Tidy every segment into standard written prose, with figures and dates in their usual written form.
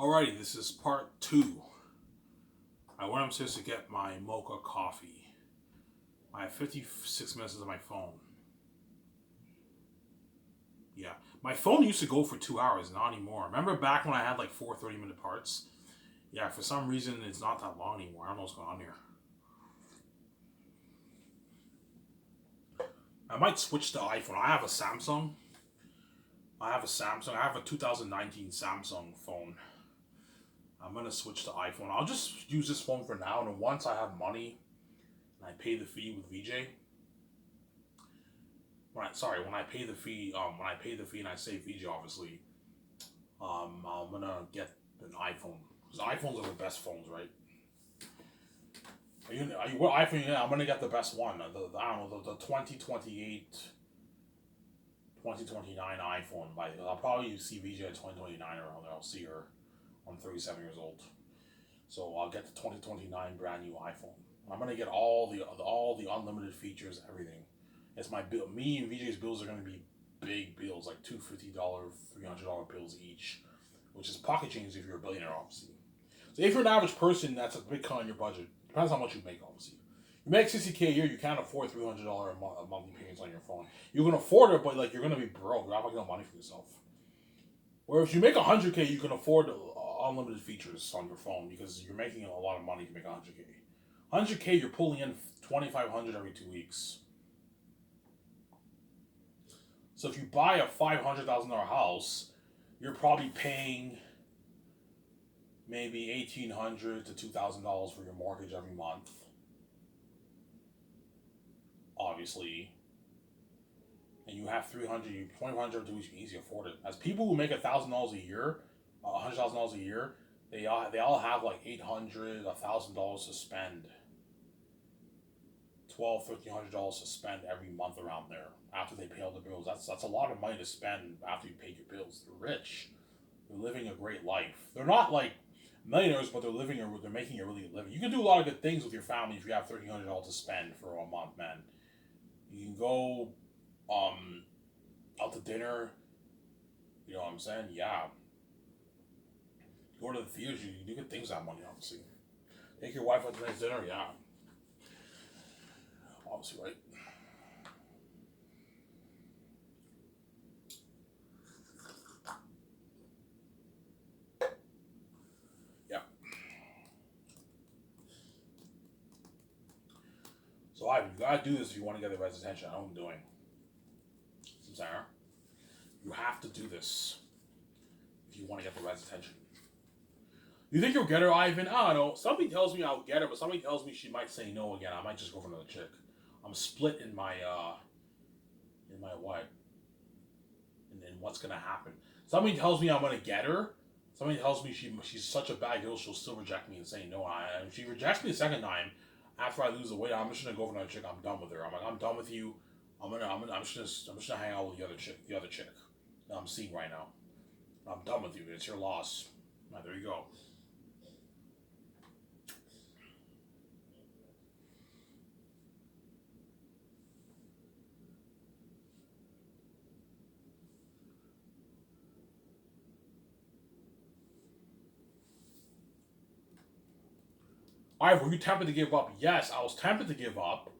Alrighty, this is part two. I went upstairs to get my mocha coffee. I have 56 minutes on my phone. Yeah. My phone used to go for 2 hours, not anymore. Remember back when I had like four 30-minute parts? Yeah, for some reason it's not that long anymore. I don't know what's going on here. I might switch to iPhone. I have a Samsung. I have a 2019 Samsung phone. I'm gonna switch to iPhone. I'll just use this phone for now, and once I have money and I pay the fee with VJ, when I pay the fee, and I save VJ, obviously, I'm gonna get an iPhone because iPhones are the best phones, right? What iPhone? Yeah, I'm gonna get the best one. I don't know the 2028, 2029 iPhone. I'll probably see VJ at 2029 around there. I'll see her. I'm 37 years old. So I'll get the 2029 brand new iPhone. I'm gonna get all the unlimited features, everything. It's my bill. Me and VJ's bills are gonna be big bills, like $250, $300 bills each, which is pocket change if you're a billionaire, obviously. So if you're an average person, that's a big cut on your budget. Depends on how much you make, obviously. You make 60K a year, you can't afford $300 a monthly payments on your phone. You can afford it, but like you're gonna be broke. You're not making no money for yourself. Where if you make 100K, you can afford unlimited features on your phone because you're making a lot of money to make 100K. 100K, you're pulling in 2,500 every 2 weeks. So if you buy a $500,000 house, you're probably paying maybe $1,800 to $2,000 for your mortgage every month. Obviously, and you have 300, 2,500 to you can easily afford it. As people who make $1,000 a year, $100,000 a year, they all have like $800, $1,000 to spend. $1,200, $1,300 to spend every month around there after they pay all the bills. That's a lot of money to spend after you pay your bills. They're rich. They're living a great life. They're not like millionaires, but they're making a really good living. You can do a lot of good things with your family if you have $1,300 to spend for a month, man. You can go out to dinner. You know what I'm saying? Yeah. Go to the theaters. You can do good things with that money, obviously. Take your wife out to nice dinner. Yeah. Obviously, right? Yeah. So Ivan, you gotta do this if you want to get the guy's attention. I know what I'm doing. Sarah, you have to do this if you want to get the guy's attention. You think you'll get her, Ivan? I don't know. Somebody tells me I'll get her, but somebody tells me she might say no again. I might just go for another chick. I'm split in my what? And what's gonna happen. Somebody tells me I'm gonna get her. Somebody tells me she's such a bad girl she'll still reject me and say no. If she rejects me a second time after I lose the weight, I'm just gonna go for another chick. I'm done with her. I'm done with you. I'm just gonna hang out with the other chick that I'm seeing right now. I'm done with you. It's your loss. Right, there you go. Alright, were you tempted to give up? Yes, I was tempted to give up.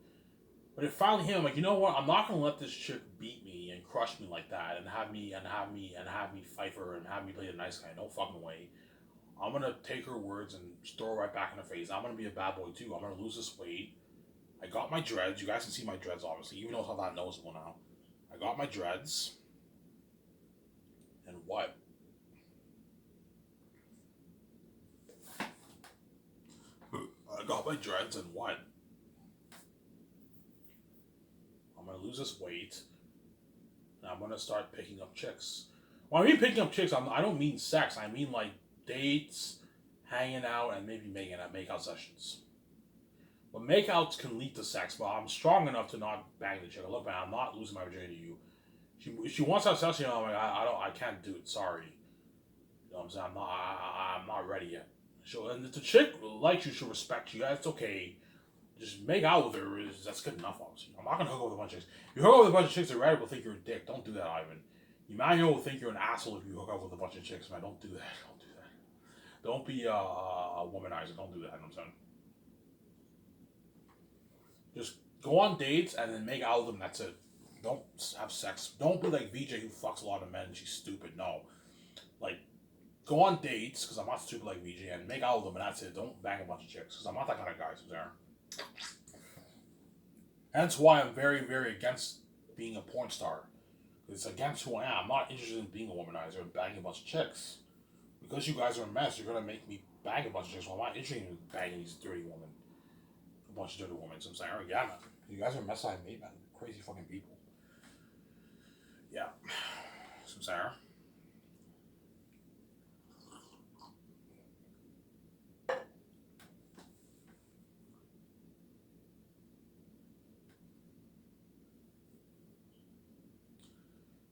But it finally hit. I'm like, you know what? I'm not gonna let this chick beat me and crush me like that, and have me fight for her and have me play the nice guy. No fucking way. I'm gonna take her words and throw her right back in the face. I'm gonna be a bad boy too. I'm gonna lose this weight. I got my dreads. You guys can see my dreads, obviously, even though it's not that noticeable now. I got my dreads. And what? I got my dreads, and what? I'm gonna lose this weight, and I'm gonna start picking up chicks. When I mean picking up chicks, I don't mean sex. I mean like dates, hanging out, and maybe making make-out sessions. But makeouts can lead to sex, but I'm strong enough to not bang the chick. Look, man, I'm not losing my virginity to you. She wants to have sex, I'm like, I can't do it. Sorry. You know what I'm saying? I'm not ready yet. And if the chick likes you, she'll respect you. That's okay. Just make out with her. That's good enough, obviously. I'm not gonna hook up with a bunch of chicks. If you hook up with a bunch of chicks, the right will think you're a dick. Don't do that, Ivan. Emmanuel will think you're an asshole if you hook up with a bunch of chicks, man. Don't do that. Don't do that. Don't be a womanizer. Don't do that. You know what I'm saying? Just go on dates and then make out of them. That's it. Don't have sex. Don't be like VJ who fucks a lot of men and she's stupid. No. Like, go on dates, because I'm not stupid like VJ, and make out with them and that's it. Don't bang a bunch of chicks, because I'm not that kind of guy, so there. Hence why I'm very, very against being a porn star. It's against who I am. I'm not interested in being a womanizer and banging a bunch of chicks. Because you guys are a mess, you're going to make me bang a bunch of chicks. Well, I'm not interested in banging these dirty women. A bunch of dirty women. So I'm saying, oh, yeah, man. You guys are a mess I made, man. Crazy fucking people. Yeah. So I'm saying,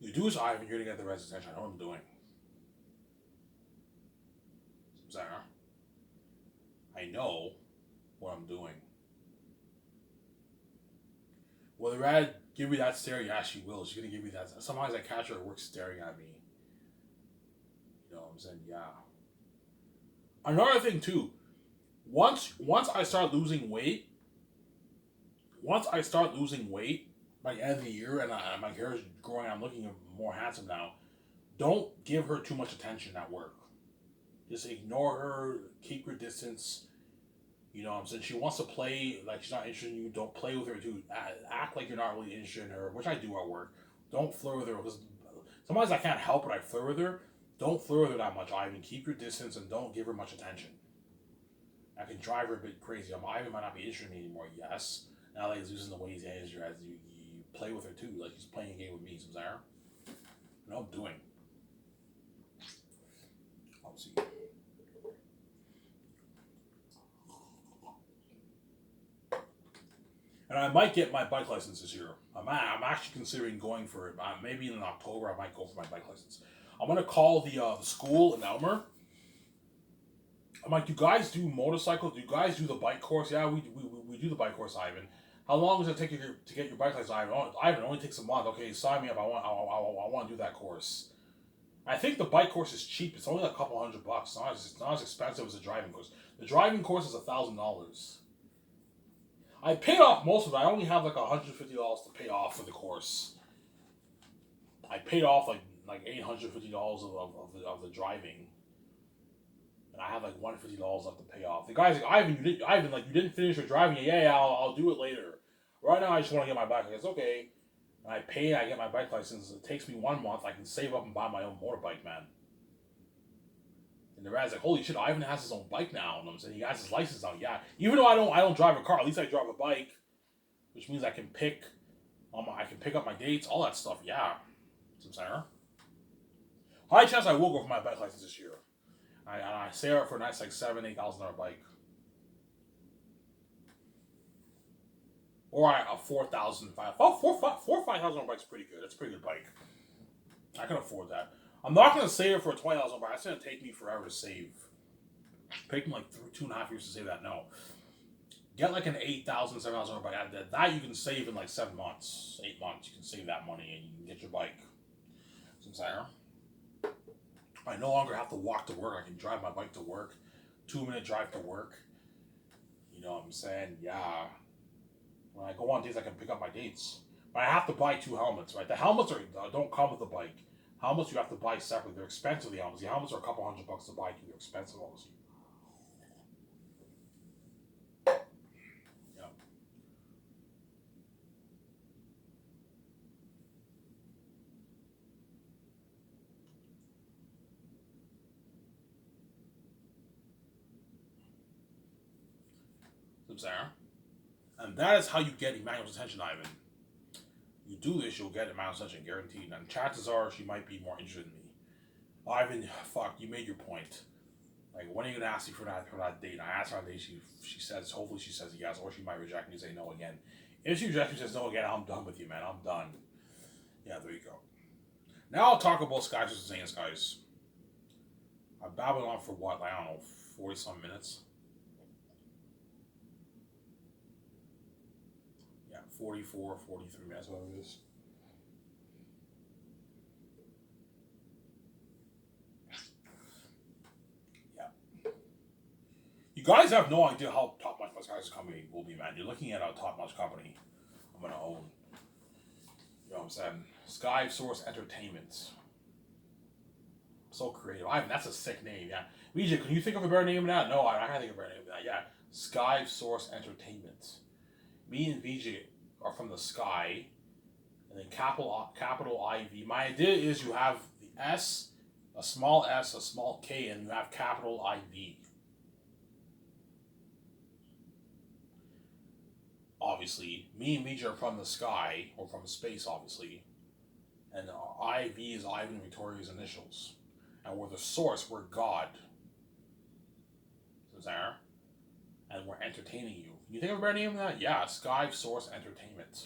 you do as Ivan, you're going to get the rest attention. I know what I'm doing. So I'm saying, I know what I'm doing. Whether I'd give me that stare, yeah, she will. She's gonna give me that. Sometimes I catch her at work staring at me. You know what I'm saying? Yeah. Another thing too. Once I start losing weight, by the end of the year, and my hair is growing, I'm looking more handsome now. Don't give her too much attention at work. Just ignore her. Keep your distance. You know what I'm saying? She wants to play like she's not interested in you. Don't play with her too. Act like you're not really interested in her, which I do at work. Don't flirt with her because sometimes I can't help it. I flirt with her. Don't flirt with her that much, Ivan. Keep your distance and don't give her much attention. I can drive her a bit crazy. Ivan might not be interested in me anymore. Yes. Now that he's losing the weight as you play with her too. Like he's playing a game with me. So there. You know what I'm doing. I'll see. And I might get my bike license this year. I'm actually considering going for it. Maybe in October I might go for my bike license. I'm going to call the school in Elmer. I'm like, do you guys do motorcycle? Do you guys do the bike course? Yeah, we do the bike course, Ivan. How long does it take you to get your bike license, Ivan? Ivan, it only takes a month. Okay, sign me up. I want to do that course. I think the bike course is cheap. It's only like a couple $100. It's not as expensive as the driving course. The driving course is $1,000. I paid off most of it. I only have like $150 to pay off for the course. I paid off like $850 of the driving, and I have like $150 left to pay off. The guy's like, Ivan, you didn't finish your driving. Yeah, I'll do it later. Right now, I just want to get my bike. It's okay. And I pay. I get my bike license. It takes me 1 month. I can save up and buy my own motorbike, man. And the guy's like, holy shit, Ivan has his own bike now. And I'm saying he has his license now. Yeah, even though I don't drive a car, at least I drive a bike, which means I can pick up my dates, all that stuff. Yeah, some saying. High chance I will go for my bike license this year. I save up for a nice like $7,000-8,000 bike, or a $4,000-5,000 bike's pretty good. It's a pretty good bike. I can afford that. I'm not going to save it for a $20,000 bike. It's going to take me forever to save. Take me like 2.5 years to save that. No. Get like an $8,000, $7,000 bike. That you can save in like 7 months, 8 months. You can save that money and you can get your bike. Since I no longer have to walk to work. I can drive my bike to work. 2-minute drive to work. You know what I'm saying? Yeah. When I go on dates, I can pick up my dates. But I have to buy 2 helmets, right? The helmets don't come with the bike. Helmets you have to buy separately. They're expensive, the helmets. The helmets are a couple $100 to buy too. They're expensive, obviously. Yeah. Sarah. And that is how you get Emmanuel's attention, Ivan. You do this, you'll get Emmanuel's attention, guaranteed. And chances are she might be more interested in me. Ivan, fuck, you made your point. Like, when are you gonna ask me for that date? And I asked her on a date, she says, hopefully she says yes, or she might reject me and say no again. If she rejects me and says no again, I'm done with you, man. I'm done. Yeah, there you go. Now I'll talk about Skies vs. Zayn, guys. I've babbled on for what, like, I don't know, 40-some minutes? Yeah, 44, 43 minutes, whatever it is. Yeah. guys have no idea how top notch my Sky's company will be, man. You're looking at a top notch company I'm gonna own. You know what I'm saying? Sky Source Entertainment. So creative. Ivan, that's a sick name, yeah. VJ, can you think of a better name than that? No, I can't think of a better name than that. Yeah. Sky Source Entertainment. Me and VJ are from the Sky, and then capital IV. My idea is you have the S, a small S, a small K, and you have capital IV. Obviously, me and VJ are from the Sky, or from space, obviously, and IV is Ivan Victoria's initials. And we're the source, we're God. So there. And we're entertaining you. You think of a better name than that? Yeah, Sky Source Entertainment.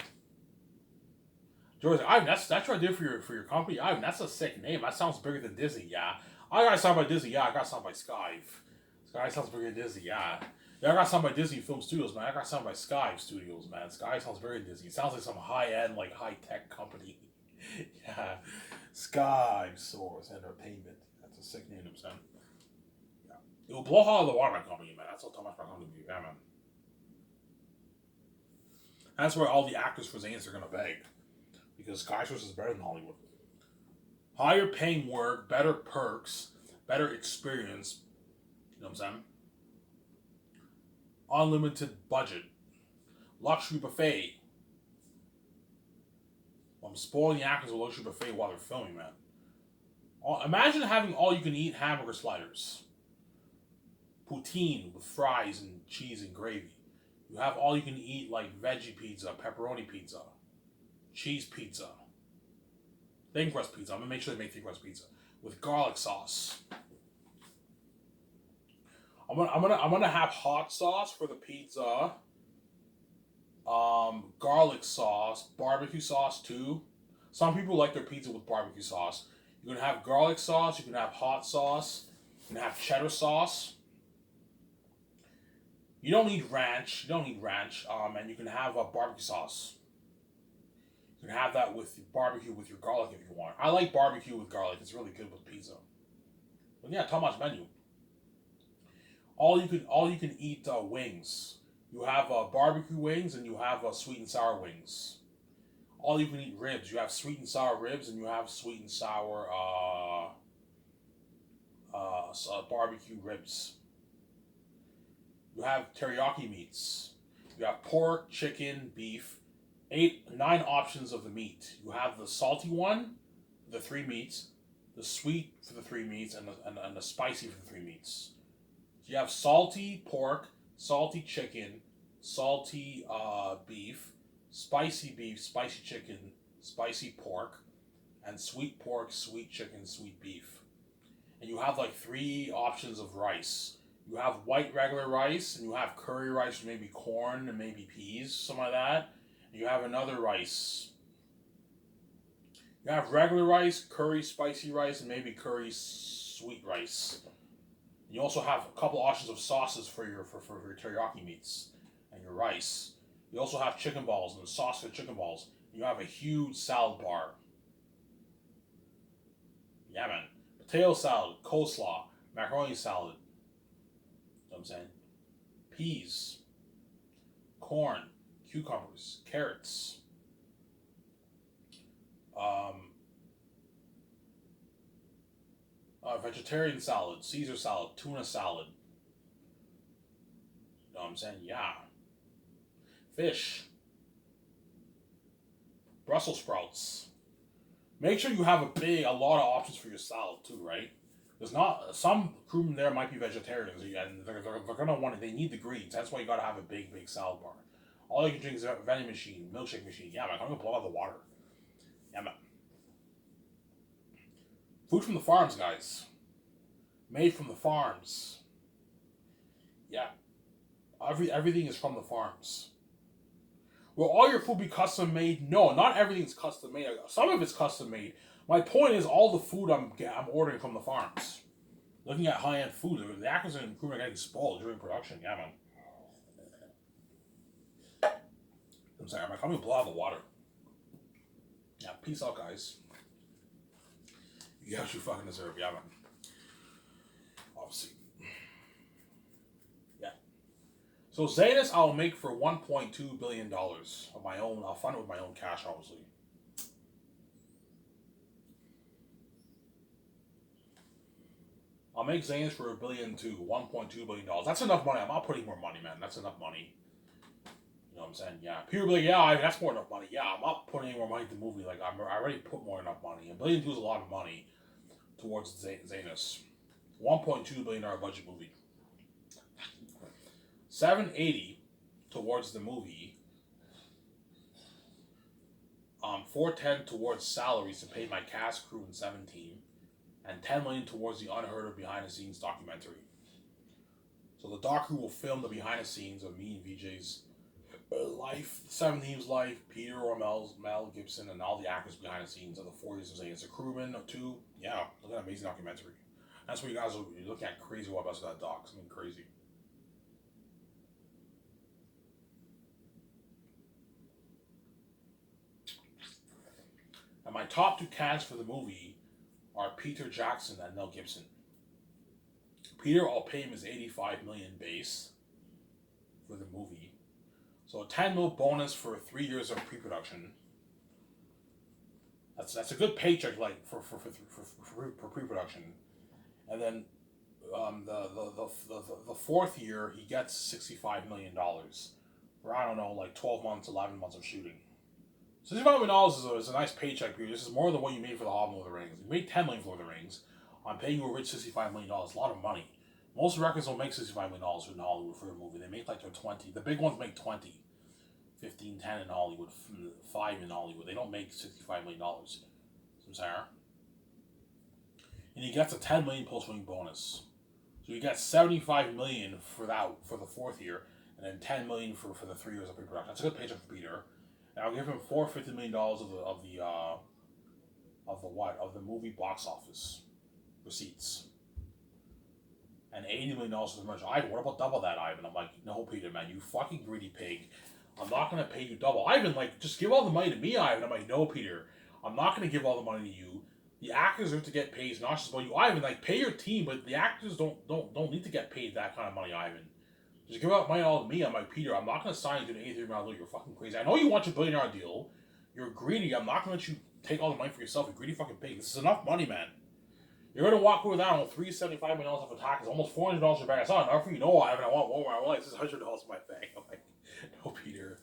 George, Ivan, that's what I did for your company. Ivan, that's a sick name. That sounds bigger than Disney, yeah. I got signed by Disney, yeah. I got signed by Sky. Sky sounds bigger than Disney, yeah. Yeah, I got signed by Disney Film Studios, man. I got signed by Sky Studios, man. Sky sounds very Disney. It sounds like some high-end, like, high-tech company. Yeah. Sky Source Entertainment. That's a sick name, I'm saying. Yeah. It will blow out of the water, my company, man. That's how much my company will be, yeah, man. That's where all the actors for Zanes are going to beg. Because Sky Source is better than Hollywood. Higher paying work, better perks, better experience. You know what I'm saying? Unlimited budget. Luxury buffet. I'm spoiling the actors with luxury buffet while they're filming, man. Imagine having all you can eat hamburger sliders. Poutine with fries and cheese and gravy. You have all you can eat like veggie pizza, pepperoni pizza, cheese pizza, thin crust pizza. I'm gonna make sure they make thin crust pizza with garlic sauce. I'm gonna have hot sauce for the pizza. Garlic sauce, barbecue sauce too. Some people like their pizza with barbecue sauce. You can have garlic sauce. You can have hot sauce. You can have cheddar sauce. You don't need ranch. And you can have a barbecue sauce. You can have that with barbecue with your garlic if you want. I like barbecue with garlic. It's really good with pizza. But yeah, top notch menu. All you can eat wings. You have barbecue wings and you have sweet and sour wings. All you can eat ribs. You have sweet and sour ribs and you have sweet and sour barbecue ribs. You have teriyaki meats. You have pork, chicken, beef. 9 options of the meat. You have the salty one, the 3 meats, the sweet for the 3 meats, and the spicy for the 3 meats. So you have salty pork, salty chicken, salty beef, spicy chicken, spicy pork, and sweet pork, sweet chicken, sweet beef. And you have like 3 options of rice. You have white regular rice, and you have curry rice, or maybe corn and maybe peas, something like that. And you have another rice. You have regular rice, curry spicy rice, and maybe curry sweet rice. You also have a couple options of sauces for your teriyaki meats and your rice. You also have chicken balls and sauce for chicken balls. You have a huge salad bar. Yeah, man. Potato salad, coleslaw, macaroni salad. You know what I'm saying? Peas, corn, cucumbers, carrots. Vegetarian salad, Caesar salad, tuna salad. You know what I'm saying? Yeah. Fish. Brussels sprouts. Make sure you have a lot of options for your salad too, right? There's not some crewmen there might be vegetarians, and they're gonna want it. They need the greens. That's why you gotta have a big salad bar. All you can drink is a vending machine, milkshake machine. Yeah, man, I'm gonna blow out the water. Yeah, man. Food from the farms, guys. Made from the farms. Yeah. Everything is from the farms. Will all your food be custom made? No, not everything's custom made. Some of it's custom made. My point is all the food I'm ordering from the farms. Looking at high-end food, the actors and crew are getting spoiled during production. Yeah, man. I'm sorry, I'm coming to blow out the water. Yeah, peace out, guys. You guys should fucking deserve. Yeah, man. Obviously. Yeah. So Zanus I'll make for $1.2 billion of my own. I'll fund it with my own cash, obviously. I'll make Zanus for $1 billion too, $1.2 billion. That's enough money. I'm not putting more money, man. That's enough money. You know what I'm saying? Yeah. People be like, yeah, I mean, that's more enough money. Yeah, I'm not putting any more money into the movie. Like I already put more enough money. $1 billion is a lot of money towards Zanus. $1.2 billion budget movie. $780 towards the movie. $410 towards salaries to pay my cast, crew, and 17, and $10 million towards the unheard of behind the scenes documentary. So the docu will film the behind the scenes of me and VJ's life, 17's life, Peter Ormel's, Mel Gibson, and all the actors behind the scenes of the 4 years of Zanus. A crewman or two. Yeah, look at that amazing documentary. That's what you guys are looking at crazy about that doc. Something crazy. And my top 2 cast for the movie are Peter Jackson and Mel Gibson. Peter, I'll pay him his $85 million base for the movie. So a $10 million bonus for 3 years of pre-production. That's a good paycheck, like for pre-production. And then the 4th year he gets $65 million for, I don't know, like 12 months, 11 months of shooting. $65 million is a nice paycheck period. This is more than what you made for The Hobbit of the Rings. You made $10 million for The Rings. I'm paying you a rich $65 million. It's a lot of money. Most records don't make $65 million in Hollywood for a movie. They make like their 20. The big ones make 20. 15, 10 in Hollywood, 5 in Hollywood. They don't make $65 million. From Sarah. And he gets a $10 million post-winning bonus. So you get $75 million for that for the 4th year, and then $10 million for the 3 years of pre-production. That's a good paycheck for Peter. And I'll give him $450 million of the movie box office receipts. And $80 million for the merch. Ivan, what about double that, Ivan? I'm like, no, Peter, man, you fucking greedy pig. I'm not gonna pay you double. Ivan, like, just give all the money to me, Ivan. I'm like, no, Peter, I'm not gonna give all the money to you. The actors have to get paid. It's not just about you, Ivan. Like, pay your team, but the actors don't need to get paid that kind of money, Ivan. Just give out money all to me. I'm like, Peter, I'm not gonna sign you to an $83 million deal. You're fucking crazy. I know you want your $1 billion deal. You're greedy. I'm not gonna let you take all the money for yourself. You greedy fucking pig. This is enough money, man. You're gonna walk away with that on $375 million off of taxes, almost $400 in your bank. It's not enough for you. No, Ivan, I want more. I want like $600 in my bank. I'm like, no, Peter,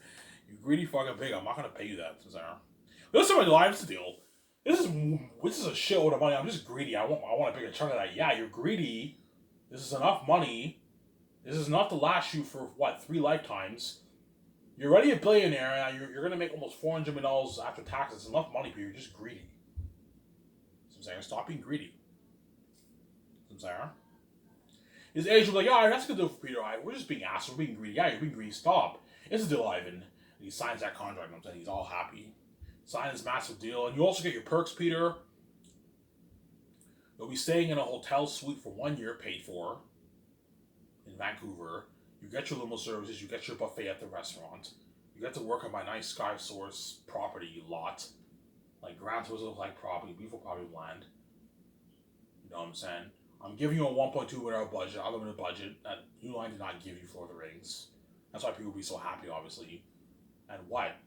you greedy fucking pig. I'm not gonna pay you that, Cesar. Listen to my lives deal. This is a shitload of money. I'm just greedy. I want a bigger chunk of that. Yeah, you're greedy. This is enough money. This is enough to last you for what, 3 lifetimes. You're already a billionaire, and you're gonna make almost $400 million after taxes. It's enough money, but you're just greedy. So I'm saying, stop being greedy. Sarah. His agent will be like, yeah, that's a good deal for Peter. We're just being assholes. We're being greedy. Yeah, you're being greedy. Stop. It's a deal, Ivan. And he signs that contract. I'm saying he's all happy. Sign this massive deal. And you also get your perks, Peter. You'll be staying in a hotel suite for 1 year, paid for, in Vancouver. You get your limo services. You get your buffet at the restaurant. You get to work on my nice Sky Source property lot. Like Grand Tourism like property, beautiful property land. You know what I'm saying? I'm giving you a $1.2 billion budget, unlimited budget, that New Line did not give you for the Rings. That's why people will be so happy, obviously. And what?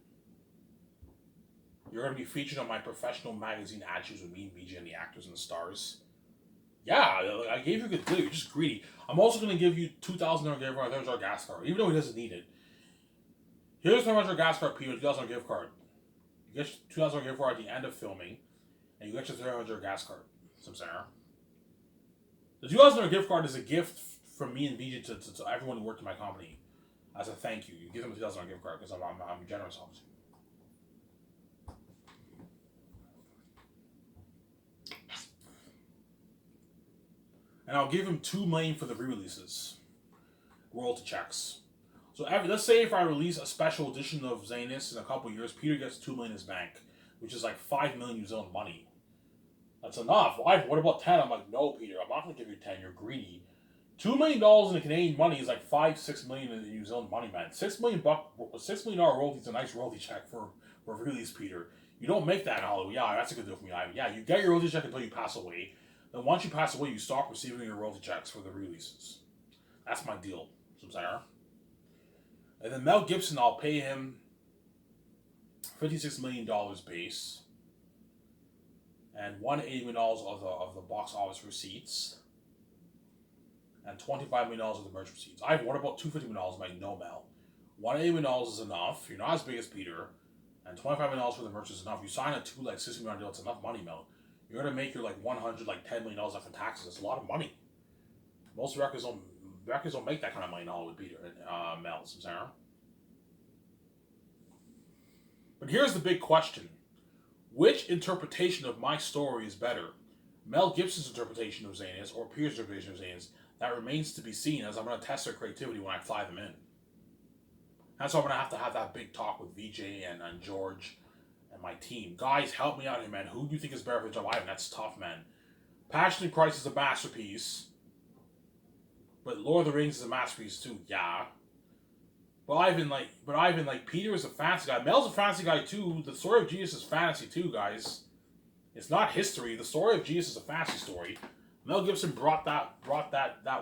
You're going to be featured on my professional magazine ad shoots with me and BJ and the actors and the stars. Yeah, I gave you a good deal. You're just greedy. I'm also going to give you $2,000 gift card. There's our gas card, even though he doesn't need it. Here's $300 gas card, Peter. $2,000 gift card. You get your $2,000 gift card at the end of filming, and you get your $300 gas card. Some Sarah. The $2,000 gift card is a gift from me and VJ to everyone who worked in my company as a thank you. You give them a $2,000 gift card because I'm generous, obviously. And I'll give him $2 million for the re-releases, royalty checks. So let's say if I release a special edition of Zanus in a couple years, Peter gets $2 million in his bank, which is like $5 million New Zealand money. That's enough. What about 10? I'm like, no, Peter, I'm not going to give you 10. You're greedy. $2 million in the Canadian money is like $5-6 million in New Zealand money, man. $6 million royalty is a nice royalty check for release, Peter. You don't make that in Hollywood. Yeah, that's a good deal for me, Ivan. Yeah, you get your royalty check until you pass away. Then once you pass away, you stop receiving your royalty checks for the releases. That's my deal, Sarah. And then Mel Gibson, I'll pay him $56 million base and $180 of the box office receipts and $25 million of the merch receipts. What about $250 million? No, Mel. $180 is enough. You're not as big as Peter, and $25 million for the merch is enough. You sign a $60 million deal, it's enough money, Mel. You're gonna make your $10 million after taxes. It's a lot of money. Most records don't make that kind of money now with Peter and Mel, Sarah. But here's the big question: which interpretation of my story is better? Mel Gibson's interpretation of Xenos or Peter's interpretation of Xenos? That remains to be seen, as I'm going to test their creativity when I fly them in. That's why I'm going to have that big talk with VJ and George and my team. Guys, help me out here, man. Who do you think is better for the job? Ivan, that's tough, man. Passion of Christ is a masterpiece. But Lord of the Rings is a masterpiece too, yeah. But Ivan, Peter is a fantasy guy. Mel's a fantasy guy too. The story of Jesus is fantasy too, guys. It's not history. The story of Jesus is a fantasy story. Mel Gibson brought that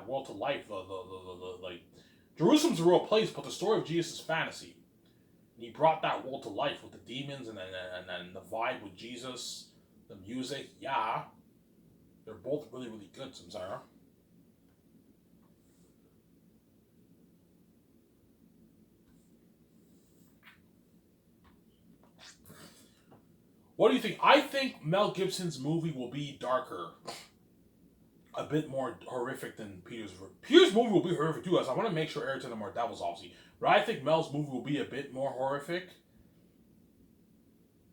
world to life. Jerusalem's a real place, but the story of Jesus is fantasy. And he brought that world to life with the demons and the vibe with Jesus, the music. Yeah, they're both really, really good, Samsara. What do you think? I think Mel Gibson's movie will be darker, a bit more horrific than Peter's. Peter's movie will be horrific too, as I want to make sure heirs to the more devils, obviously. But I think Mel's movie will be a bit more horrific.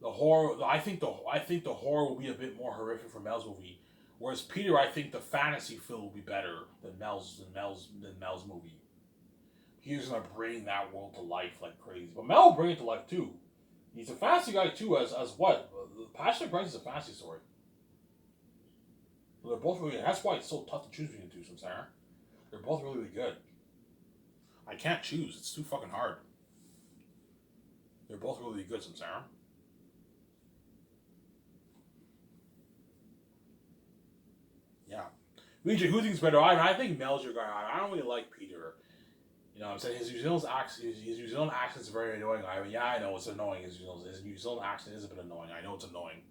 I think the horror will be a bit more horrific for Mel's movie, whereas Peter, I think the fantasy feel will be better than Mel's movie. Peter's gonna bring that world to life like crazy, but Mel will bring it to life too. He's a fantasy guy too, as what? Passion of Christ is a fantasy story. They're both really. That's why it's so tough to choose between the two, Samsara. They're both really, really good. I can't choose. It's too fucking hard. They're both really good, Samsara. Yeah. VJ, who thinks better? I think Mel's your guy. I don't really like Peter. You know what I'm saying? His New Zealand accent is very annoying. Yeah, I know it's annoying. His New Zealand accent is a bit annoying. I know it's annoying.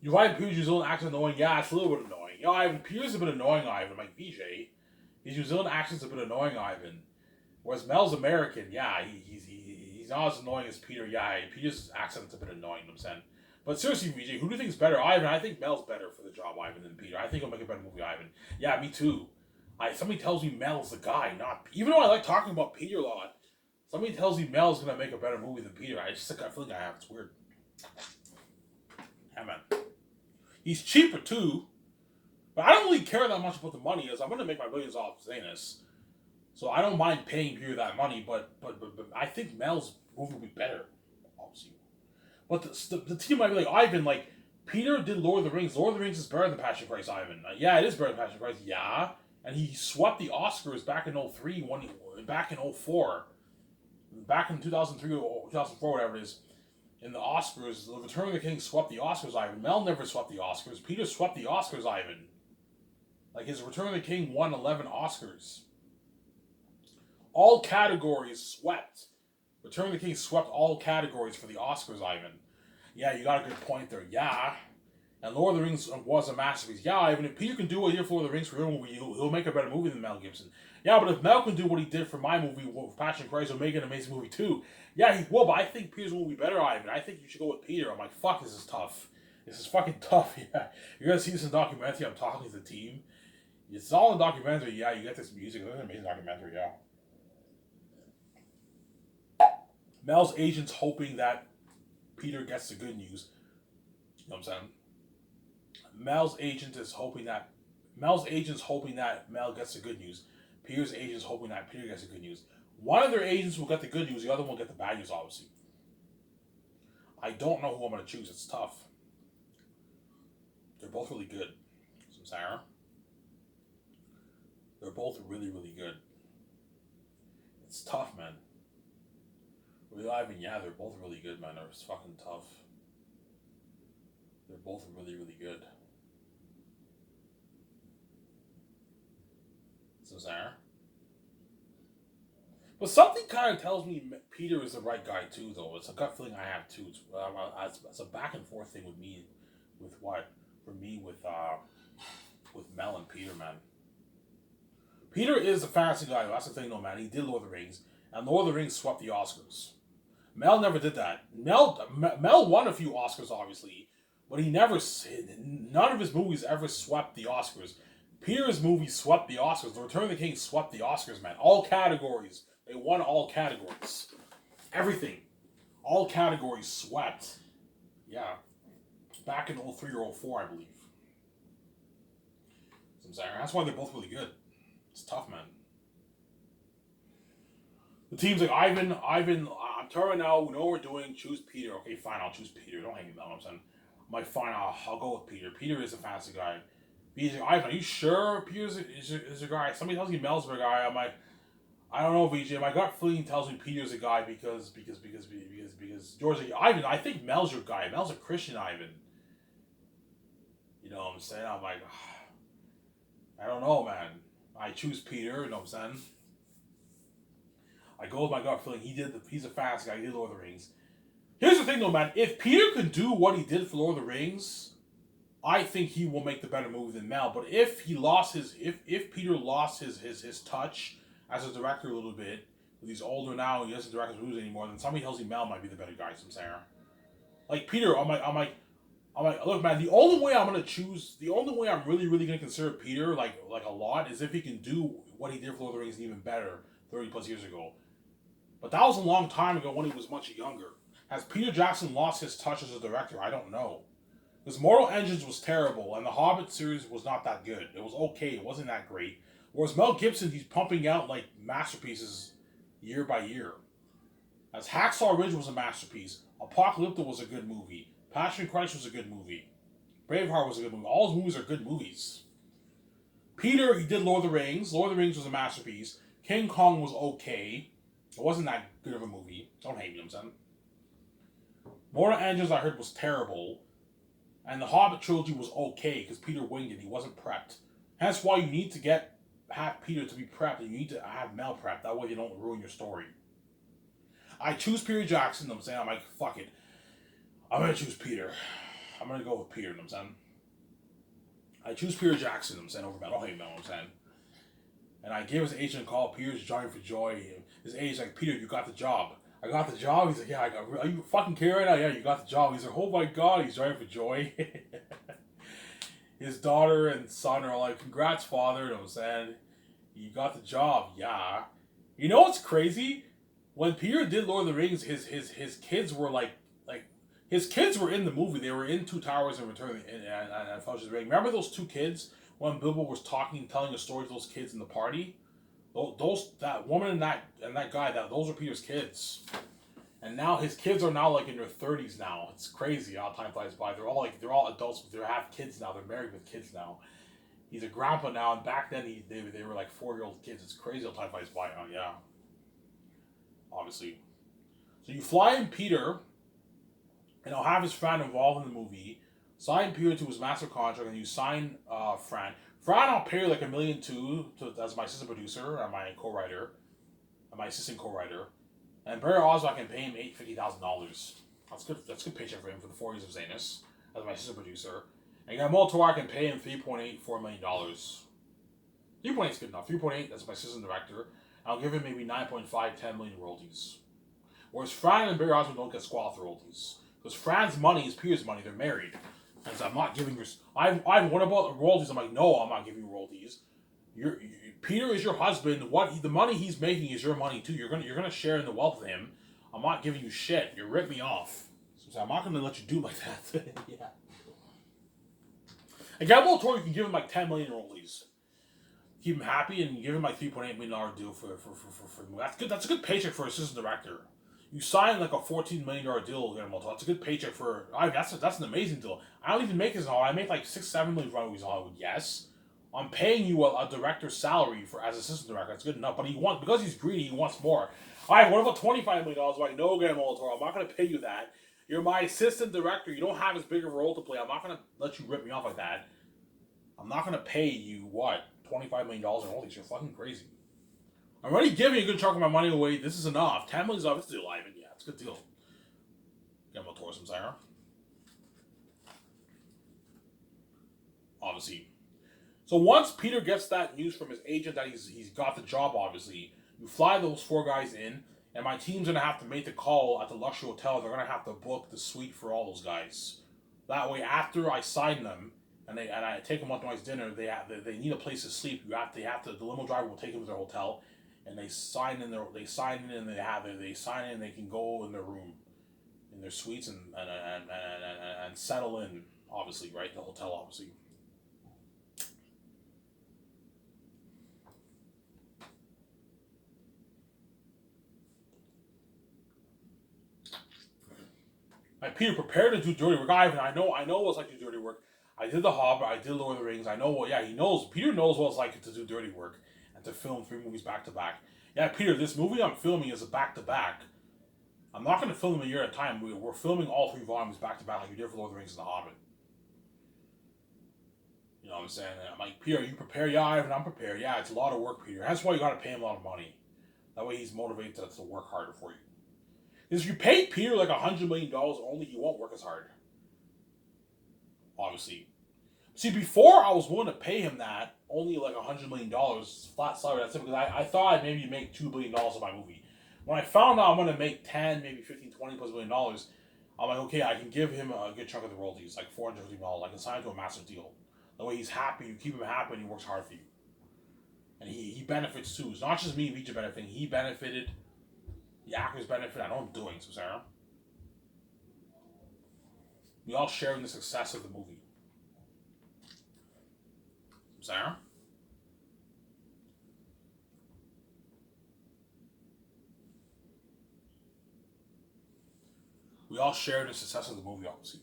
You find Peter's New Zealand accent annoying? Yeah, it's a little bit annoying. You know, Ivan, Peter's a bit annoying, Ivan. Like VJ, his New Zealand accent's a bit annoying, Ivan. Whereas Mel's American, yeah, he's not as annoying as Peter. Yeah, Peter's accent's a bit annoying, you know what I'm saying? But seriously, VJ, who do you think is better? Ivan, I think Mel's better for the job, Ivan, than Peter. I think he'll make a better movie, Ivan. Yeah, me too. Somebody tells me Mel's the guy, not... Even though I like talking about Peter a lot, somebody tells me Mel's going to make a better movie than Peter. I feel like I have. It's weird. Yeah, man. He's cheaper, too. But I don't really care that much about the money, as I'm going to make my millions off Xenos. So I don't mind paying Peter that money, but I think Mel's movie will be better, obviously. But the team might be like, Ivan, like, Peter did Lord of the Rings. Lord of the Rings is better than Passion of Christ, Ivan. Yeah, it is better than Passion of Christ, yeah. And he swept the Oscars back in 03, back in 04. Back in 2003 or 2004, whatever it is. In the Oscars, The Return of the King swept the Oscars, Ivan. Mel never swept the Oscars. Peter swept the Oscars, Ivan. Like, his Return of the King won 11 Oscars. All categories swept. Return of the King swept all categories for the Oscars, Ivan. Yeah, you got a good point there. Yeah. And Lord of the Rings was a masterpiece. Yeah, Ivan, if Peter can do what he did for Lord of the Rings for your movie, he'll make a better movie than Mel Gibson. Yeah, but if Mel can do what he did for my movie, with Passion of Christ, he'll make an amazing movie too. Yeah, he will, but I think Peter's movie will be better, Ivan. I think you should go with Peter. I'm like, fuck, this is tough. This is fucking tough, yeah. You're going to see this in the documentary. I'm talking to the team. It's all in the documentary, yeah. You get this music. It's an amazing documentary, yeah. Mel's agent's hoping that Peter gets the good news. You know what I'm saying? Mel's agent's hoping that Mel gets the good news. Peter's agent's hoping that Peter gets the good news. One of their agents will get the good news, the other one will get the bad news, obviously. I don't know who I'm going to choose. It's tough. They're both really good. Sarah. They're both really, really good. It's tough, man. Really, Ivan, yeah, they're both really good, man. It's fucking tough. They're both really, really good. So, Sarah? But something kind of tells me Peter is the right guy too, though. It's a gut feeling I have too. It's a back and forth thing with me, with what for me with Mel and Peter, man. Peter is a fantasy guy. That's the thing, though, man. He did Lord of the Rings, and Lord of the Rings swept the Oscars. Mel never did that. Mel won a few Oscars, obviously, but he never. None of his movies ever swept the Oscars. Peter's movie swept the Oscars. The Return of the King swept the Oscars, man. All categories. They won all categories. Everything. All categories swept. Yeah. Back in 03 or 04, I believe. That's why they're both really good. It's tough, man. The team's like, Ivan, I'm telling now, we know what we're doing, choose Peter. Okay, fine, I'll choose Peter. Don't hang me down, I'm saying. I'm like, fine, I'll go with Peter. Peter is a fancy guy. He's like, Ivan, are you sure Peter is a guy? Somebody tells me Mel's a guy. I'm like, I don't know, VJ. My gut feeling tells me Peter's a guy because George's like, Ivan, I think Mel's your guy. Mel's a Christian, Ivan. You know what I'm saying? I'm like, I don't know, man. I choose Peter, you know what I'm saying? I go with my gut feeling. He's a fast guy. He did Lord of the Rings. Here's the thing, though, man. If Peter can do what he did for Lord of the Rings, I think he will make the better movie than Mel. But if he lost if Peter lost his touch as a director a little bit, he's older now and he doesn't direct his movies anymore, then somebody tells me Mel might be the better guy. I'm saying, like Peter, I'm like, look, man. The only way I'm really gonna consider Peter like a lot is if he can do what he did for Lord of the Rings even better 30 plus years ago. But that was a long time ago when he was much younger. Has Peter Jackson lost his touch as a director? I don't know. Because Mortal Engines was terrible, and the Hobbit series was not that good. It was okay, it wasn't that great. Whereas Mel Gibson, he's pumping out like masterpieces year by year. As Hacksaw Ridge was a masterpiece, Apocalypto was a good movie, Passion Christ was a good movie, Braveheart was a good movie. All his movies are good movies. Peter, he did Lord of the Rings. Lord of the Rings was a masterpiece. King Kong was okay. It wasn't that good of a movie. Don't hate me, I'm saying. Mortal Engines, I heard, was terrible. And the Hobbit trilogy was okay because Peter winged it. He wasn't prepped. That's why you need to have Peter to be prepped, and you need to have Mel prepped. That way you don't ruin your story. I choose Peter Jackson. I'm saying, I'm like, fuck it. I'm gonna choose Peter. I'm gonna go with Peter. I'm saying. I choose Peter Jackson. I'm saying over Mel. Don't hate Mel. I'm saying. And I gave his agent a call. Peter's jumping for joy. His agent's like, Peter, you got the job. I got the job. He's like, yeah, I got. Are you fucking kidding right now? Yeah, you got the job. He's like, oh my god. He's jumping for joy. His daughter and son are like, congrats, father. You know what I'm saying? You got the job. Yeah. You know what's crazy? When Peter did Lord of the Rings, his kids were like his kids were in the movie. They were in Two Towers and Return and Fellowship of the Ring. Remember those two kids when Bilbo was telling a story to those kids in the party? That woman and that guy, those are Peter's kids. And now his kids are now like in their 30s now. It's crazy how time flies by. They're all adults. They have kids now. They're married with kids now. He's a grandpa now, and back then they were like 4-year-old kids. It's crazy how time flies by now. Yeah, obviously. So you fly in Peter, and he'll have his friend involved in the movie. Sign Peter to his master contract, and you sign Fran. Fran, I'll pay her like $1.2 million as my assistant producer and my co-writer, and my assistant co-writer. And Barry Oswald, I can pay him $50,000. That's a good paycheck for him for the 4 years of Zanus as my assistant producer. And Guillermo del Toro, I can pay him $3.84 million. 3.8 is good enough. 3.8, that's my assistant director. I'll give him maybe 9.5, 10 million royalties. Whereas Fran and Barry Oswald don't get squat royalties. Because Fran's money is Peter's money. They're married. And so I'm not giving your... what about the royalties? I'm like, no, I'm not giving you royalties. Peter is your husband. The money he's making is your money too. You're gonna share in the wealth with him. I'm not giving you shit. You rip me off. So I'm not gonna let you do like that. Yeah. And Guillermo del Toro, you can give him like 10 million royalties. Keep him happy and give him like $3.8 million deal for the movie. That's good. That's a good paycheck for an assistant director. You sign like a $14 million deal with Guillermo del Toro. That's a good paycheck for. That's an amazing deal. I don't even make this in Hollywood. I make like 6-7 million movies in Hollywood. Yes. I'm paying you a director's salary as assistant director. That's good enough. But because he's greedy, he wants more. All right, what about $25 million? I'm like, no, Guillermo del Toro, I'm not going to pay you that. You're my assistant director. You don't have as big of a role to play. I'm not going to let you rip me off like that. I'm not going to pay you, what, $25 million in royalties? You're fucking crazy. I'm already giving a good chunk of my money away. This is enough. 10 million is off. It's a deal, Ivan. Yeah, it's a good deal. Get him a tourism Sarah. Obviously. So once Peter gets that news from his agent that he's got the job, obviously, you fly those 4 guys in, and my team's gonna have to make the call at the luxury hotel. They're gonna have to book the suite for all those guys. That way, after I sign them and I take them out to my dinner, they need a place to sleep. The limo driver will take them to their hotel, and they sign in and they sign in and they can go in their room, in their suites and settle in. Obviously, right, the hotel, obviously. Peter, prepared to do dirty work. I know what it's like to do dirty work. I did The Hobbit. I did Lord of the Rings. I know what. Yeah, he knows. Peter knows what it's like to do dirty work and to film 3 movies back to back. Yeah, Peter, this movie I'm filming is a back to back. I'm not going to film them a year at a time. We're filming all 3 volumes back to back like we did for Lord of the Rings and The Hobbit. You know what I'm saying? And I'm like, Peter, are you prepared? Yeah, Ivan, I'm prepared. Yeah, it's a lot of work, Peter. That's why you got to pay him a lot of money. That way he's motivated to work harder for you. Because if you pay Peter like $100 million only, he won't work as hard. Obviously. See, before I was willing to pay him that, only like $100 million flat salary. That's it, because I thought I'd maybe make $2 billion on my movie. When I found out I'm going to make 10, maybe 15, 20 plus $1 billion, I'm like, okay, I can give him a good chunk of the royalties, like $450 million. I can sign him to a massive deal. That way he's happy, you keep him happy, and he works hard for you. And he benefits too. It's not just me and Vijay benefiting. He benefited. The actors benefit. I know I'm doing, so Sarah. We all share in the success of the movie. Sarah? We all share in the success of the movie, obviously.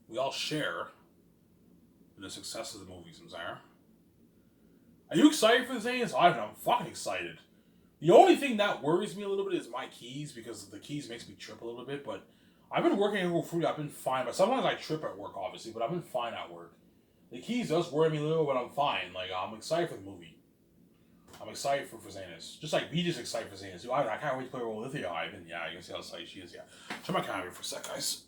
We all share in the success of the movies, Sarah. Are you excited for this, Ains? I'm fucking excited. The only thing that worries me a little bit is my keys, because the keys makes me trip a little bit, but I've been working at Google Food. I've been fine, but sometimes I trip at work, obviously, but I've been fine at work. The keys does worry me a little, but I'm fine. Like, I'm excited for the movie. I'm excited for Zanis. Just like Vijay's excited for Zanis. I can't wait to play a role with you, Ivan. Yeah, you can see how excited she is. Yeah. Turn my camera for a sec, guys.